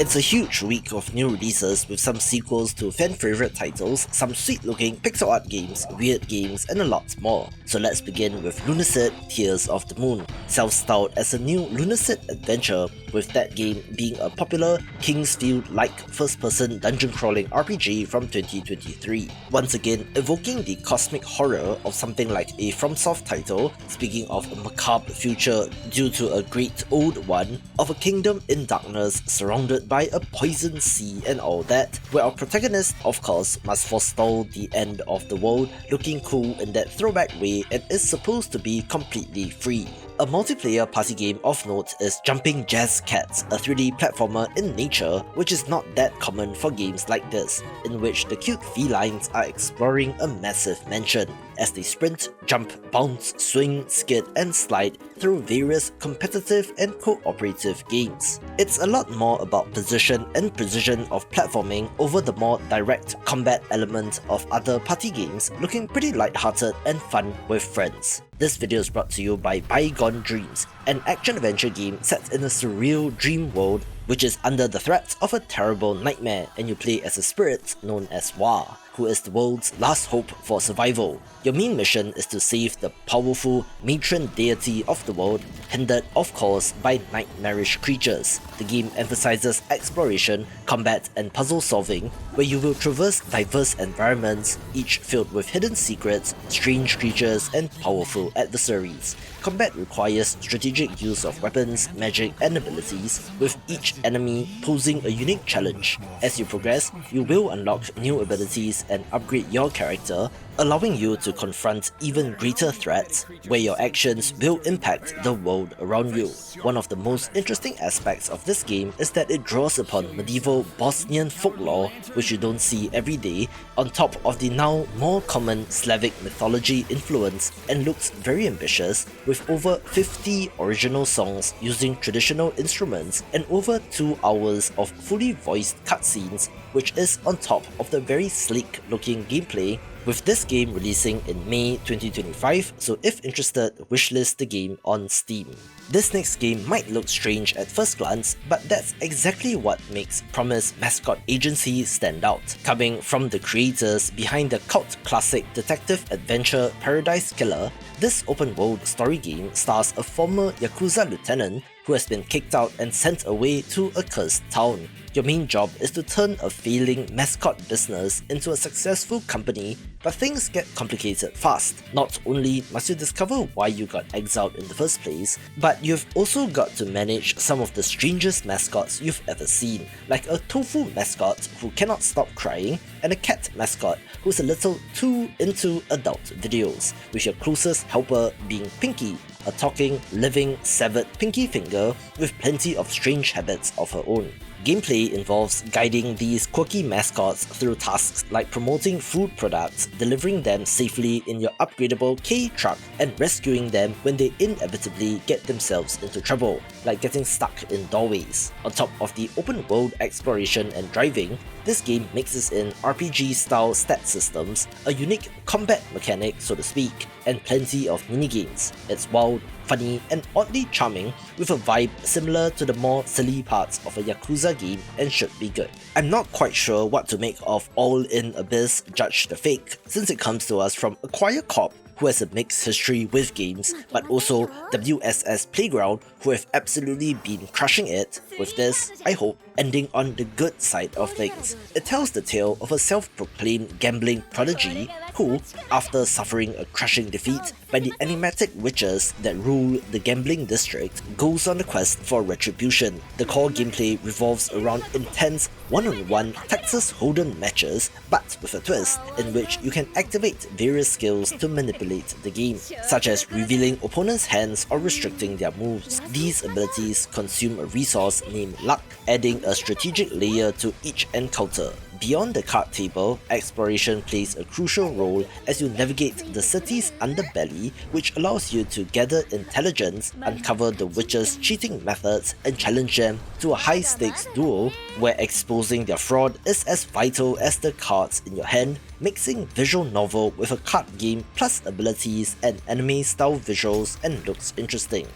It's a huge week of new releases with some sequels to fan-favorite titles, some sweet-looking pixel art games, weird games, and a lot more. So let's begin with Lunacid Tears of the Moon, self-styled as a new Lunacid adventure, with that game being a popular Kingsfield-like first-person dungeon-crawling RPG from 2023. Once again, evoking the cosmic horror of something like a FromSoft title, speaking of a macabre future due to a great old one, of a kingdom in darkness surrounded by a poison sea and all that, where our protagonist, of course, must forestall the end of the world, looking cool in that throwback way and is supposed to be completely free. A multiplayer party game of note is Jumping Jazz Cats, a 3D platformer in nature, which is not that common for games like this, in which the cute felines are exploring a massive mansion, as they sprint, jump, bounce, swing, skid, and slide through various competitive and cooperative games. It's a lot more about position and precision of platforming over the more direct combat element of other party games, looking pretty lighthearted and fun with friends. This video is brought to you by Bygone Dreams, an action-adventure game set in a surreal dream world which is under the threat of a terrible nightmare, and you play as a spirit known as Wa, who is the world's last hope for survival. Your main mission is to save the powerful matron deity of the world, hindered of course by nightmarish creatures. The game emphasizes exploration, combat and puzzle solving, where you will traverse diverse environments, each filled with hidden secrets, strange creatures and powerful adversaries. Combat requires strategic use of weapons, magic and abilities, with each enemy posing a unique challenge. As you progress, you will unlock new abilities and upgrade your character, allowing you to confront even greater threats, where your actions will impact the world around you. One of the most interesting aspects of this game is that it draws upon medieval Bosnian folklore, which you don't see every day, on top of the now more common Slavic mythology influence, and looks very ambitious, with over 50 original songs using traditional instruments and over 2 hours of fully voiced cutscenes, which is on top of the very sleek looking gameplay, with this game releasing in May 2025, so if interested, wishlist the game on Steam. This next game might look strange at first glance, but that's exactly what makes Promise Mascot Agency stand out. Coming from the creators behind the cult classic detective adventure Paradise Killer, this open-world story game stars a former Yakuza lieutenant who has been kicked out and sent away to a cursed town. Your main job is to turn a failing mascot business into a successful company, but things get complicated fast. Not only must you discover why you got exiled in the first place, but you've also got to manage some of the strangest mascots you've ever seen, like a tofu mascot who cannot stop crying, and a cat mascot who's a little too into adult videos, with your closest helper being Pinky, a talking, living, severed pinky finger with plenty of strange habits of her own. Gameplay involves guiding these quirky mascots through tasks like promoting food products, delivering them safely in your upgradable K-truck, and rescuing them when they inevitably get themselves into trouble, like getting stuck in doorways. On top of the open world exploration and driving, this game mixes in RPG-style stat systems, a unique combat mechanic so to speak, and plenty of minigames. It's wild, funny, and oddly charming, with a vibe similar to the more silly parts of a Yakuza game, and should be good. I'm not quite sure what to make of All In Abyss Judge the Fake, since it comes to us from Acquire Corp, who has a mixed history with games, but also WSS Playground, who have absolutely been crushing it, with this, I hope, ending on the good side of things. It tells the tale of a self-proclaimed gambling prodigy who, after suffering a crushing defeat by the enigmatic witches that rule the gambling district, goes on a quest for retribution. The core gameplay revolves around intense one-on-one Texas Hold'em matches, but with a twist in which you can activate various skills to manipulate the game, such as revealing opponents' hands or restricting their moves. These abilities consume a resource named luck, adding a strategic layer to each encounter. Beyond the card table, exploration plays a crucial role as you navigate the city's underbelly, which allows you to gather intelligence, uncover the witches' cheating methods, and challenge them to a high-stakes duel where exposing their fraud is as vital as the cards in your hand, mixing visual novel with a card game plus abilities and anime-style visuals, and looks interesting.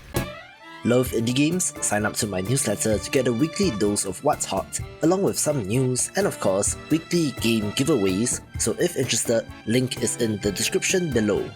Love indie games? Sign up to my newsletter to get a weekly dose of what's hot, along with some news and of course, weekly game giveaways, so if interested, link is in the description below.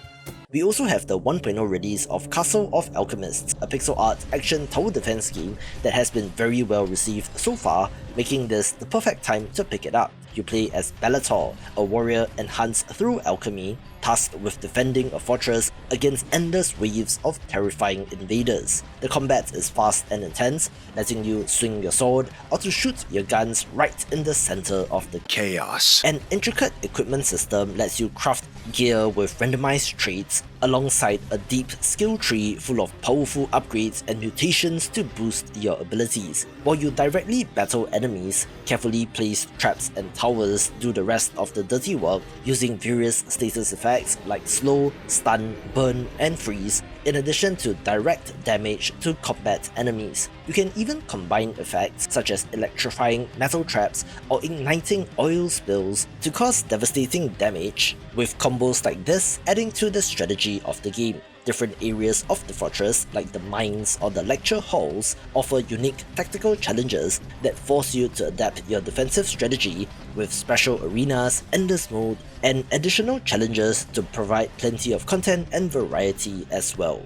We also have the 1.0 release of Castle of Alchemists, a pixel art action tower defense game that has been very well received so far, making this the perfect time to pick it up. You play as Bellator, a warrior enhanced through alchemy, tasked with defending a fortress against endless waves of terrifying invaders. The combat is fast and intense, letting you swing your sword or to shoot your guns right in the center of the chaos. An intricate equipment system lets you craft gear with randomized traits, alongside a deep skill tree full of powerful upgrades and mutations to boost your abilities. While you directly battle enemies, carefully placed traps and towers do the rest of the dirty work using various status effects like slow, stun, burn, and freeze, in addition to direct damage to combat enemies. You can even combine effects such as electrifying metal traps or igniting oil spills to cause devastating damage, with combos like this adding to the strategy of the game. Different areas of the fortress, like the mines or the lecture halls, offer unique tactical challenges that force you to adapt your defensive strategy, with special arenas, endless mode, and additional challenges to provide plenty of content and variety as well.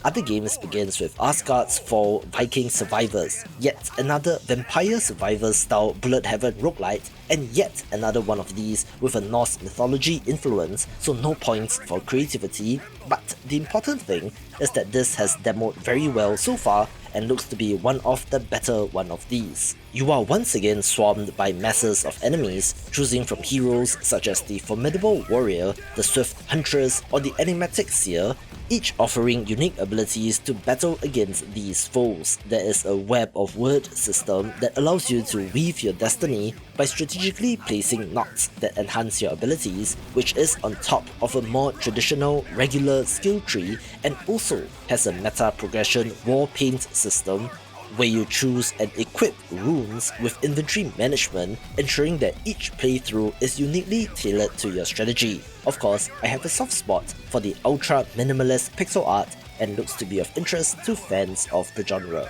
Other games begins with Asgard's Fall Viking Survivors, yet another Vampire Survivors style bullet heaven roguelite, and yet another one of these with a Norse mythology influence, so no points for creativity, but the important thing is that this has demoed very well so far and looks to be one of the better one of these. You are once again swarmed by masses of enemies, choosing from heroes such as the formidable warrior, the swift huntress, or the enigmatic seer, each offering unique abilities to battle against these foes. There is a web of word system that allows you to weave your destiny by strategically placing knots that enhance your abilities, which is on top of a more traditional regular skill tree, and also has a meta progression war paint system where you choose and equip runes with inventory management, ensuring that each playthrough is uniquely tailored to your strategy. Of course, I have a soft spot for the ultra minimalist pixel art and looks to be of interest to fans of the genre.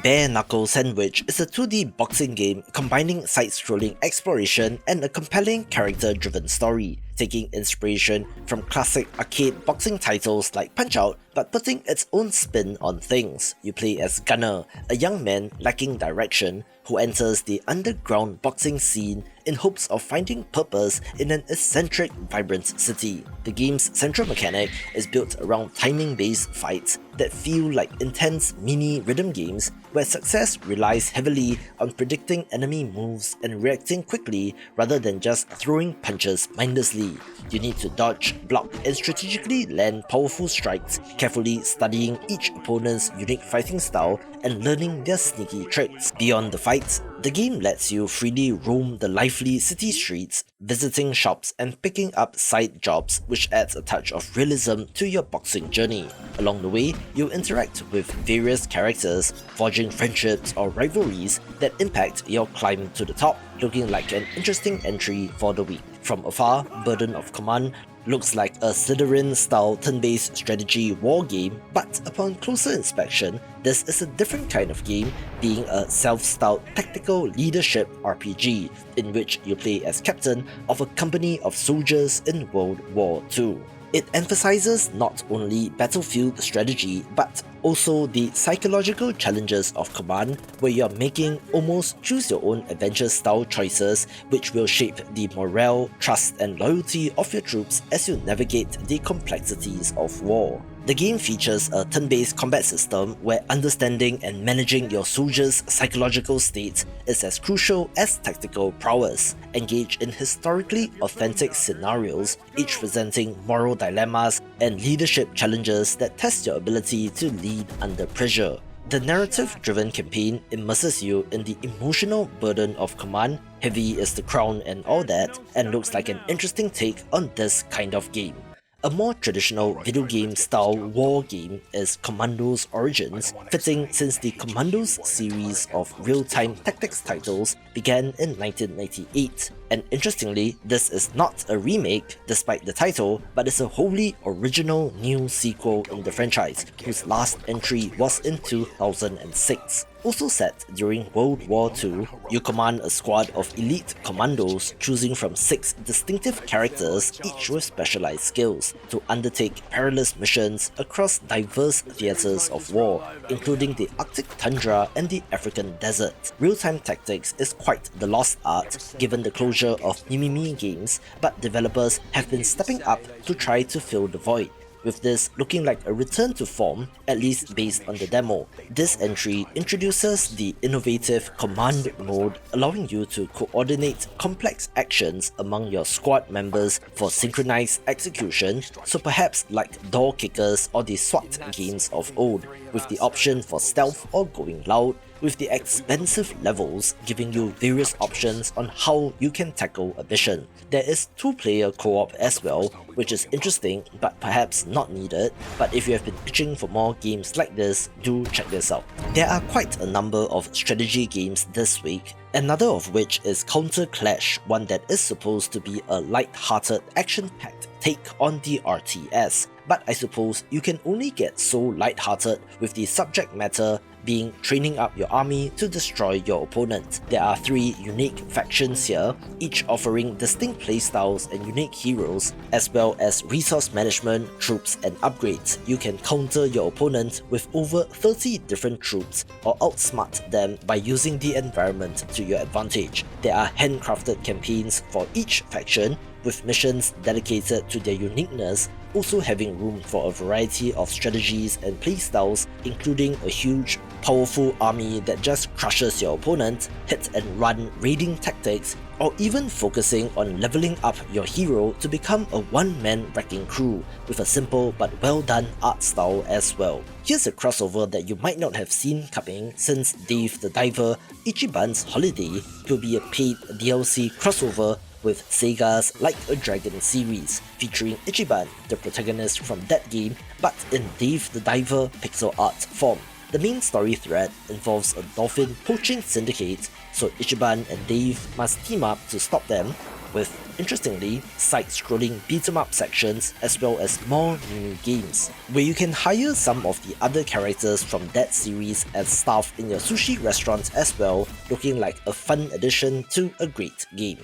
Bare Knuckle Sandwich is a 2D boxing game combining side-scrolling exploration and a compelling character-driven story, taking inspiration from classic arcade boxing titles like Punch-Out, but putting its own spin on things. You play as Gunner, a young man lacking direction who enters the underground boxing scene in hopes of finding purpose in an eccentric, vibrant city. The game's central mechanic is built around timing-based fights that feel like intense mini rhythm games where success relies heavily on predicting enemy moves and reacting quickly rather than just throwing punches mindlessly. You need to dodge, block, and strategically land powerful strikes, carefully studying each opponent's unique fighting style and learning their sneaky tricks. Beyond the fights, the game lets you freely roam the lively city streets, visiting shops and picking up side jobs, which adds a touch of realism to your boxing journey. Along the way, you'll interact with various characters, forging friendships or rivalries that impact your climb to the top, looking like an interesting entry for the week. From afar, Burden of Command looks like a Slytherin-style turn-based strategy war game, but upon closer inspection, this is a different kind of game, being a self-styled tactical leadership RPG, in which you play as captain of a company of soldiers in World War II. It emphasizes not only battlefield strategy, but also the psychological challenges of command, where you're making almost choose-your-own adventure-style choices which will shape the morale, trust and loyalty of your troops as you navigate the complexities of war. The game features a turn-based combat system where understanding and managing your soldiers' psychological state is as crucial as tactical prowess. Engage in historically authentic scenarios, each presenting moral dilemmas and leadership challenges that test your ability to lead under pressure. The narrative-driven campaign immerses you in the emotional burden of command, heavy is the crown and all that, and looks like an interesting take on this kind of game. A more traditional video game style war game is Commandos Origins, fitting since the Commandos series of real-time tactics titles began in 1998. And interestingly, this is not a remake despite the title, but is a wholly original new sequel in the franchise, whose last entry was in 2006. Also set during World War II, you command a squad of elite commandos choosing from 6 distinctive characters, each with specialized skills, to undertake perilous missions across diverse theaters of war, including the Arctic tundra and the African desert. Real-time tactics is quite the lost art given the closure of Mimimi Games, but developers have been stepping up to try to fill the void, with this looking like a return to form, at least based on the demo. This entry introduces the innovative command mode, allowing you to coordinate complex actions among your squad members for synchronized execution, so perhaps like door kickers or the SWAT games of old, with the option for stealth or going loud, with the expensive levels giving you various options on how you can tackle a mission. There is 2-player co-op as well, which is interesting but perhaps not needed, but if you have been itching for more games like this, do check this out. There are quite a number of strategy games this week, another of which is Counter Clash, one that is supposed to be a light-hearted, action-packed take on the RTS, but I suppose you can only get so light-hearted with the subject matter being training up your army to destroy your opponent. There are 3 unique factions here, each offering distinct playstyles and unique heroes, as well as resource management, troops and upgrades. You can counter your opponent with over 30 different troops or outsmart them by using the environment to your advantage. There are handcrafted campaigns for each faction, with missions dedicated to their uniqueness, also having room for a variety of strategies and playstyles, including a huge, powerful army that just crushes your opponent, hit and run raiding tactics, or even focusing on leveling up your hero to become a one-man wrecking crew with a simple but well-done art style as well. Here's a crossover that you might not have seen coming, since Dave the Diver Ichiban's Holiday will be a paid DLC crossover with Sega's Like a Dragon series, featuring Ichiban, the protagonist from that game, but in Dave the Diver pixel art form. The main story thread involves a dolphin poaching syndicate, so Ichiban and Dave must team up to stop them, with, interestingly, side-scrolling beat-em-up sections as well as more mini-games, where you can hire some of the other characters from that series as staff in your sushi restaurant as well, looking like a fun addition to a great game.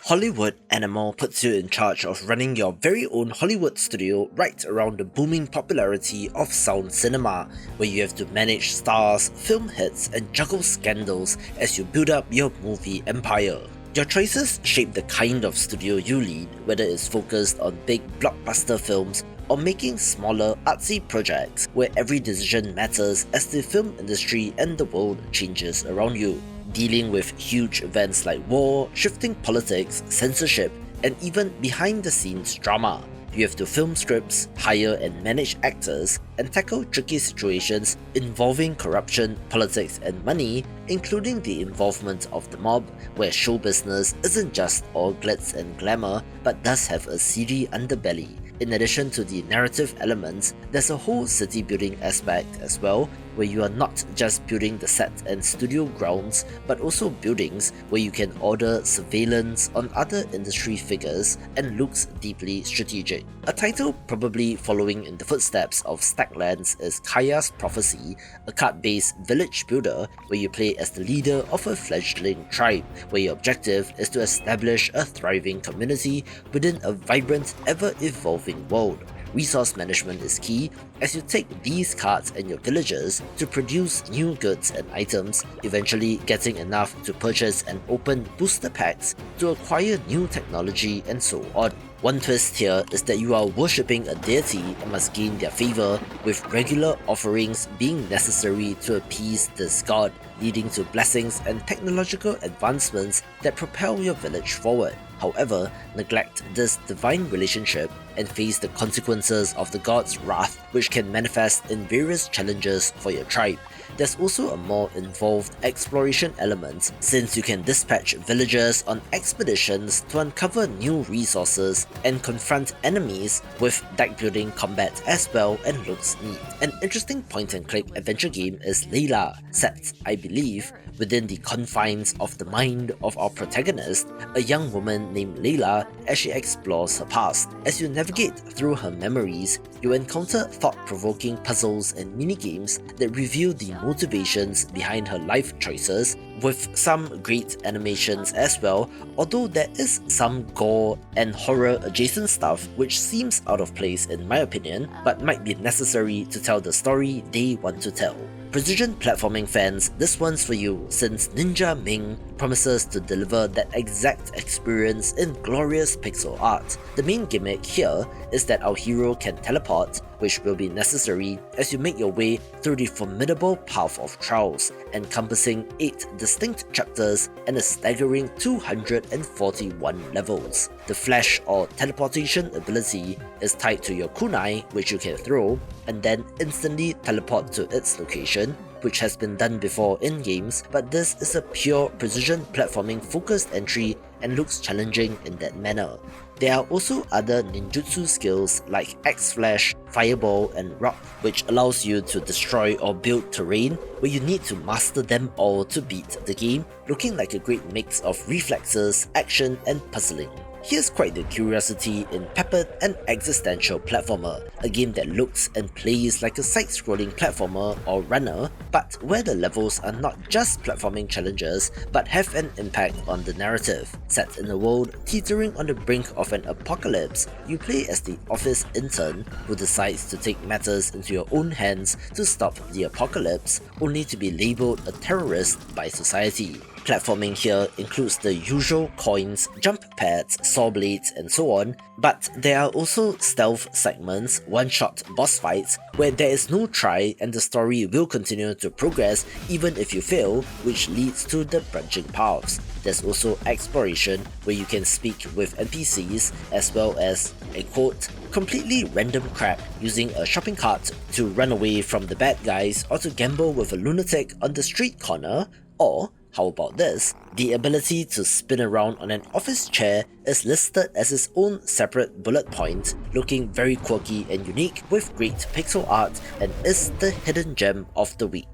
Hollywood Animal puts you in charge of running your very own Hollywood studio right around the booming popularity of sound cinema, where you have to manage stars, film hits, and juggle scandals as you build up your movie empire. Your choices shape the kind of studio you lead, whether it's focused on big blockbuster films or making smaller artsy projects where every decision matters as the film industry and the world changes around you. Dealing with huge events like war, shifting politics, censorship, and even behind-the-scenes drama. You have to film scripts, hire and manage actors, and tackle tricky situations involving corruption, politics, and money, including the involvement of the mob, where show business isn't just all glitz and glamour, but does have a seedy underbelly. In addition to the narrative elements, there's a whole city building aspect as well, where you are not just building the set and studio grounds, but also buildings where you can order surveillance on other industry figures and looks deeply strategic. A title probably following in the footsteps of Stacklands is Kaya's Prophecy, a card-based village builder where you play as the leader of a fledgling tribe, where your objective is to establish a thriving community within a vibrant, ever-evolving world. Resource management is key as you take these cards and your villagers to produce new goods and items, eventually getting enough to purchase and open booster packs to acquire new technology and so on. One twist here is that you are worshipping a deity and must gain their favor, with regular offerings being necessary to appease this god, leading to blessings and technological advancements that propel your village forward. However, neglect this divine relationship and face the consequences of the god's wrath, which can manifest in various challenges for your tribe. There's also a more involved exploration element, since you can dispatch villagers on expeditions to uncover new resources and confront enemies with deck building combat as well, and looks neat. An interesting point-and-click adventure game is Leila, set, I believe, within the confines of the mind of our protagonist, a young woman named Leila, as she explores her past. As you navigate through her memories, you encounter thought-provoking puzzles and minigames that reveal the motivations behind her life choices, with some great animations as well, although there is some gore and horror adjacent stuff which seems out of place in my opinion, but might be necessary to tell the story they want to tell. Precision platforming fans, this one's for you, since Ninja Ming promises to deliver that exact experience in glorious pixel art. The main gimmick here is that our hero can teleport, which will be necessary as you make your way through the formidable path of trials, encompassing 8 distinct chapters and a staggering 241 levels. The flash or teleportation ability is tied to your kunai, which you can throw, and then instantly teleport to its location, which has been done before in games, but this is a pure precision platforming focused entry and looks challenging in that manner. There are also other ninjutsu skills like X-Flash, Fireball, and Rock, which allows you to destroy or build terrain where you need to master them all to beat the game, looking like a great mix of reflexes, action, and puzzling. Here's quite the curiosity in Peppered and Existential Platformer, a game that looks and plays like a side-scrolling platformer or runner, but where the levels are not just platforming challenges but have an impact on the narrative. Set in a world teetering on the brink of an apocalypse, you play as the office intern who decides to take matters into your own hands to stop the apocalypse, only to be labelled a terrorist by society. Platforming here includes the usual coins, jump pads, saw blades, and so on, but there are also stealth segments, one-shot boss fights, where there is no try and the story will continue to progress even if you fail, which leads to the branching paths. There's also exploration, where you can speak with NPCs, as well as a quote, completely random crap using a shopping cart to run away from the bad guys or to gamble with a lunatic on the street corner, or how about this? The ability to spin around on an office chair is listed as its own separate bullet point, looking very quirky and unique with great pixel art, and is the hidden gem of the week.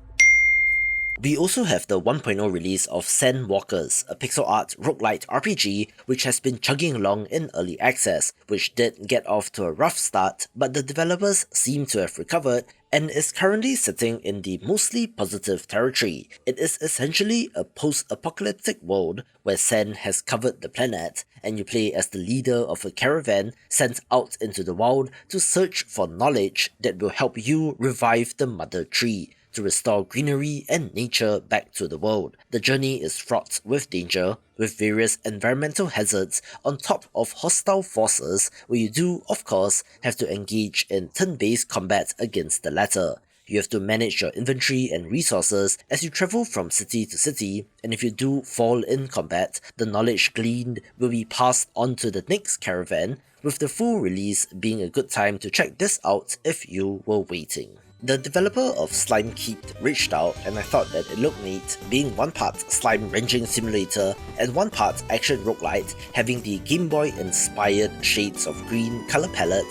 We also have the 1.0 release of Sandwalkers, a pixel art roguelite RPG which has been chugging along in early access, which did get off to a rough start, but the developers seem to have recovered and is currently sitting in the mostly positive territory. It is essentially a post-apocalyptic world where Sand has covered the planet, and you play as the leader of a caravan sent out into the wild to search for knowledge that will help you revive the mother tree, to restore greenery and nature back to the world. The journey is fraught with danger, with various environmental hazards on top of hostile forces, where you do, of course, have to engage in turn-based combat against the latter. You have to manage your inventory and resources as you travel from city to city, and if you do fall in combat, the knowledge gleaned will be passed on to the next caravan, with the full release being a good time to check this out if you were waiting. The developer of Slimekeep reached out, and I thought that it looked neat, being one part slime ranging simulator and one part action roguelite, having the Game Boy inspired shades of green colour palette,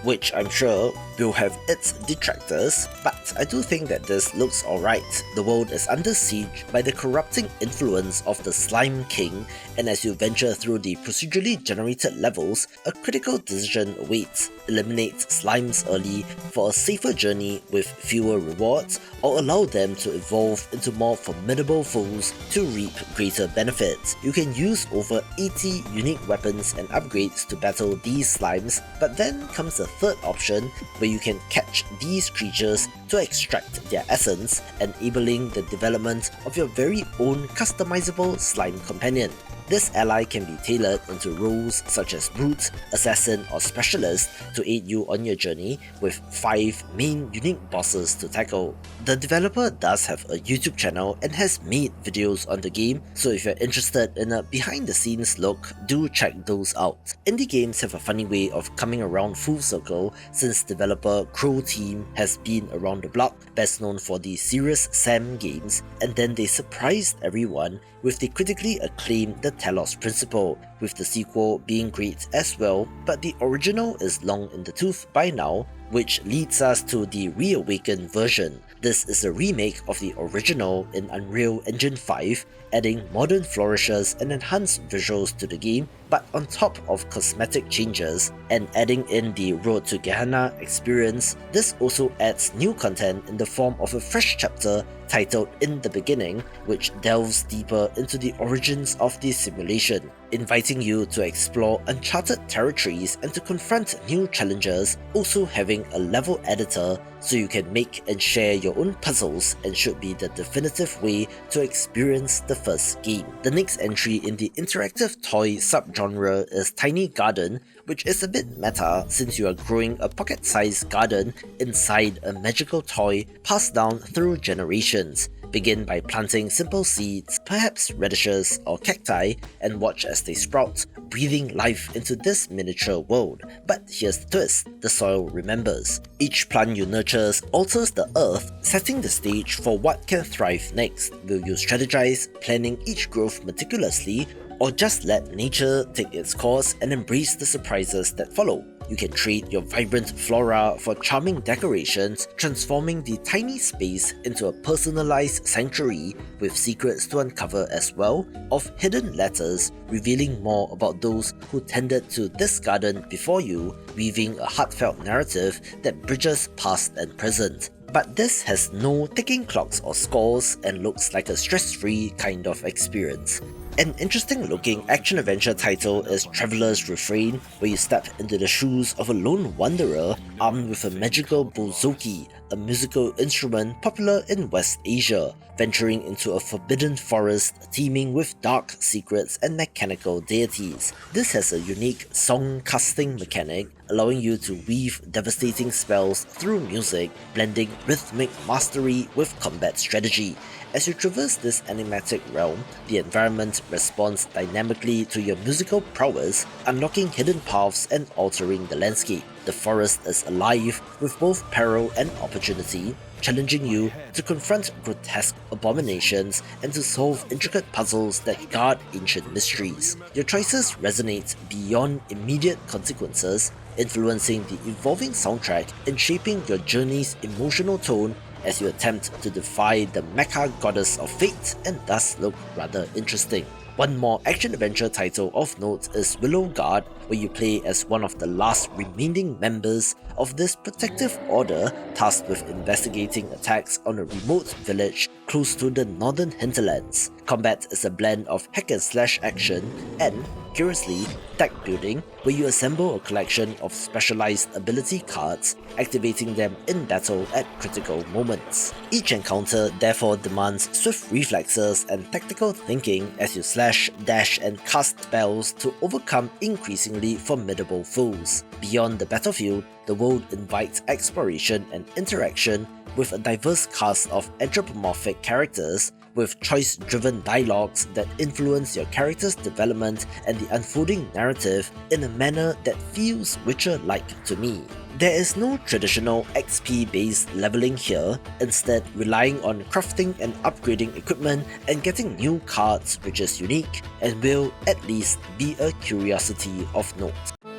which I'm sure will have its detractors, but I do think that this looks alright. The world is under siege by the corrupting influence of the Slime King, and as you venture through the procedurally generated levels, a critical decision awaits. Eliminate slimes early for a safer journey with fewer rewards, or allow them to evolve into more formidable foes to reap greater benefits. You can use over 80 unique weapons and upgrades to battle these slimes, but then comes a third option where you can catch these creatures to extract their essence, enabling the development of your very own customizable slime companion. This ally can be tailored into roles such as brute, assassin or specialist to aid you on your journey, with 5 main unique bosses to tackle. The developer does have a YouTube channel and has made videos on the game, so if you're interested in a behind the scenes look, do check those out. Indie games have a funny way of coming around full circle, since developer Crow Team has been around the block, best known for the Serious Sam games, and then they surprised everyone with the critically acclaimed The Talos Principle, with the sequel being great as well, but the original is long in the tooth by now, which leads us to the Reawakened version. This is a remake of the original in Unreal Engine 5, adding modern flourishes and enhanced visuals to the game, but on top of cosmetic changes and adding in the Road to Gehenna experience, this also adds new content in the form of a fresh chapter titled In the Beginning, which delves deeper into the origins of the simulation, inviting you to explore uncharted territories and to confront new challenges, also having a level editor so you can make and share your own puzzles, and should be the definitive way to experience the first game. The next entry in the interactive toy subgenre is Tiny Garden, which is a bit meta since you are growing a pocket-sized garden inside a magical toy passed down through generations. Begin by planting simple seeds, perhaps radishes or cacti, and watch as they sprout, breathing life into this miniature world. But here's the twist, the soil remembers. Each plant you nurture alters the earth, setting the stage for what can thrive next. Will you strategize, planning each growth meticulously, or just let nature take its course and embrace the surprises that follow? You can trade your vibrant flora for charming decorations, transforming the tiny space into a personalized sanctuary with secrets to uncover as well, of hidden letters revealing more about those who tended to this garden before you, weaving a heartfelt narrative that bridges past and present. But this has no ticking clocks or scores and looks like a stress-free kind of experience. An interesting looking action-adventure title is Traveler's Refrain, where you step into the shoes of a lone wanderer armed with a magical bouzouki, a musical instrument popular in West Asia, venturing into a forbidden forest teeming with dark secrets and mechanical deities. This has a unique song casting mechanic, allowing you to weave devastating spells through music, blending rhythmic mastery with combat strategy. As you traverse this enigmatic realm, the environment responds dynamically to your musical prowess, unlocking hidden paths and altering the landscape. The forest is alive with both peril and opportunity, challenging you to confront grotesque abominations and to solve intricate puzzles that guard ancient mysteries. Your choices resonate beyond immediate consequences, influencing the evolving soundtrack and shaping your journey's emotional tone as you attempt to defy the mecha goddess of fate, and thus look rather interesting. One more action-adventure title of note is Willow Guard, where you play as one of the last remaining members of this protective order tasked with investigating attacks on a remote village close to the northern hinterlands. Combat is a blend of hack-and-slash action and, curiously, deck building, where you assemble a collection of specialized ability cards, activating them in battle at critical moments. Each encounter therefore demands swift reflexes and tactical thinking as you slash, dash and cast spells to overcome increasingly formidable foes. Beyond the battlefield, the world invites exploration and interaction with a diverse cast of anthropomorphic characters, with choice-driven dialogues that influence your character's development and the unfolding narrative in a manner that feels Witcher-like to me. There is no traditional XP-based leveling here, instead relying on crafting and upgrading equipment and getting new cards, which is unique and will at least be a curiosity of note.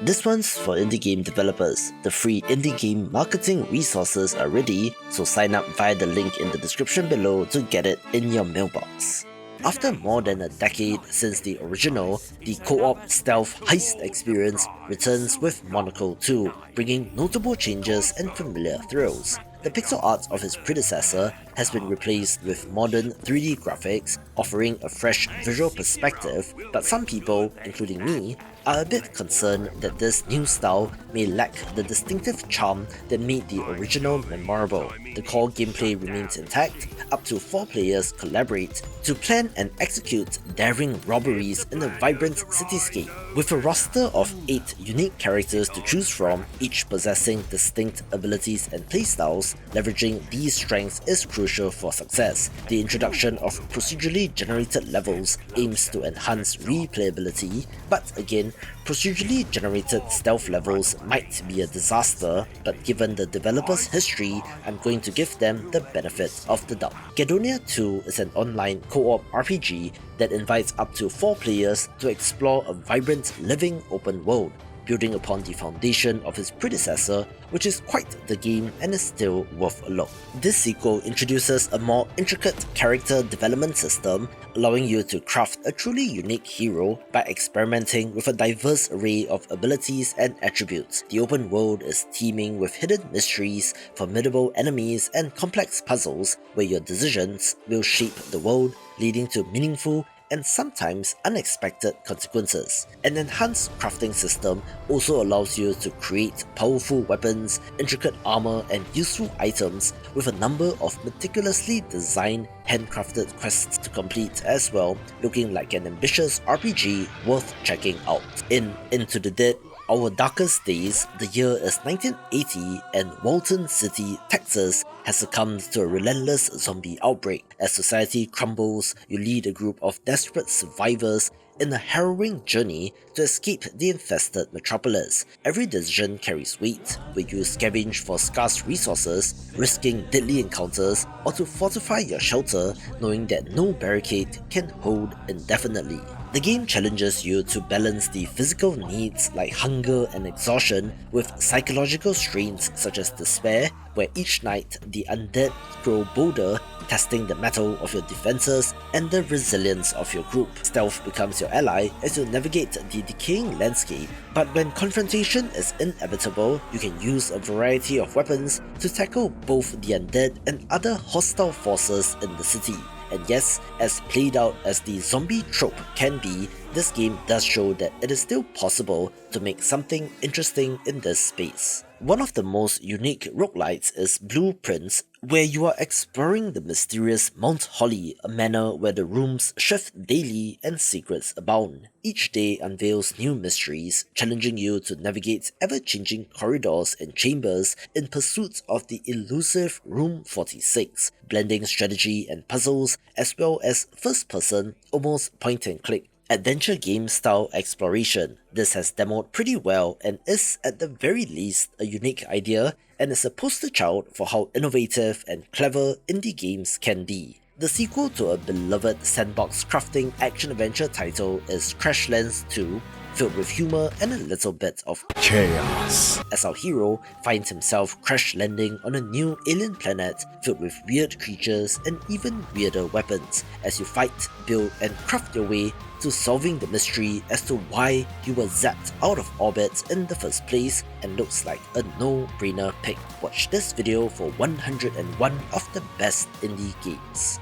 This one's for indie game developers. The free indie game marketing resources are ready, so sign up via the link in the description below to get it in your mailbox. After more than a decade since the original, the co-op stealth heist experience returns with Monocle 2, bringing notable changes and familiar thrills. The pixel art of its predecessor has been replaced with modern 3D graphics, offering a fresh visual perspective, but some people, including me, are a bit concerned that this new style may lack the distinctive charm that made the original memorable. The core gameplay remains intact, up to 4 players collaborate to plan and execute daring robberies in a vibrant cityscape. With a roster of 8 unique characters to choose from, each possessing distinct abilities and playstyles, leveraging these strengths is crucial for success. The introduction of procedurally generated levels aims to enhance replayability, but again, procedurally generated stealth levels might be a disaster, but given the developer's history, I'm going to give them the benefit of the doubt. Gadonia 2 is an online co-op RPG that invites up to 4 players to explore a vibrant, living open world, building upon the foundation of his predecessor, which is quite the game and is still worth a look. This sequel introduces a more intricate character development system, allowing you to craft a truly unique hero by experimenting with a diverse array of abilities and attributes. The open world is teeming with hidden mysteries, formidable enemies, and complex puzzles where your decisions will shape the world, leading to meaningful and sometimes unexpected consequences. An enhanced crafting system also allows you to create powerful weapons, intricate armor, and useful items with a number of meticulously designed handcrafted quests to complete as well, looking like an ambitious RPG worth checking out. In Into the Dead, Our Darkest Days, the year is 1980 and Walton City, Texas has succumbed to a relentless zombie outbreak. As society crumbles, you lead a group of desperate survivors in a harrowing journey to escape the infested metropolis. Every decision carries weight, where you scavenge for scarce resources, risking deadly encounters, or to fortify your shelter knowing that no barricade can hold indefinitely. The game challenges you to balance the physical needs like hunger and exhaustion with psychological strains such as despair, where each night the undead grow bolder, testing the mettle of your defenses and the resilience of your group. Stealth becomes your ally as you navigate the decaying landscape, but when confrontation is inevitable, you can use a variety of weapons to tackle both the undead and other hostile forces in the city. And yes, as played out as the zombie trope can be, this game does show that it is still possible to make something interesting in this space. One of the most unique roguelites is Blueprints, where you are exploring the mysterious Mount Holly, a manor where the rooms shift daily and secrets abound. Each day unveils new mysteries, challenging you to navigate ever-changing corridors and chambers in pursuit of the elusive Room 46, blending strategy and puzzles as well as first-person, almost point-and-click adventure game style exploration. This has demoed pretty well and is at the very least a unique idea and is a poster child for how innovative and clever indie games can be. The sequel to a beloved sandbox crafting action-adventure title is Crashlands 2, filled with humor and a little bit of chaos, as our hero finds himself crash landing on a new alien planet filled with weird creatures and even weirder weapons, as you fight, build, and craft your way to solving the mystery as to why you were zapped out of orbit in the first place, and looks like a no-brainer pick. Watch this video for 101 of the best indie games.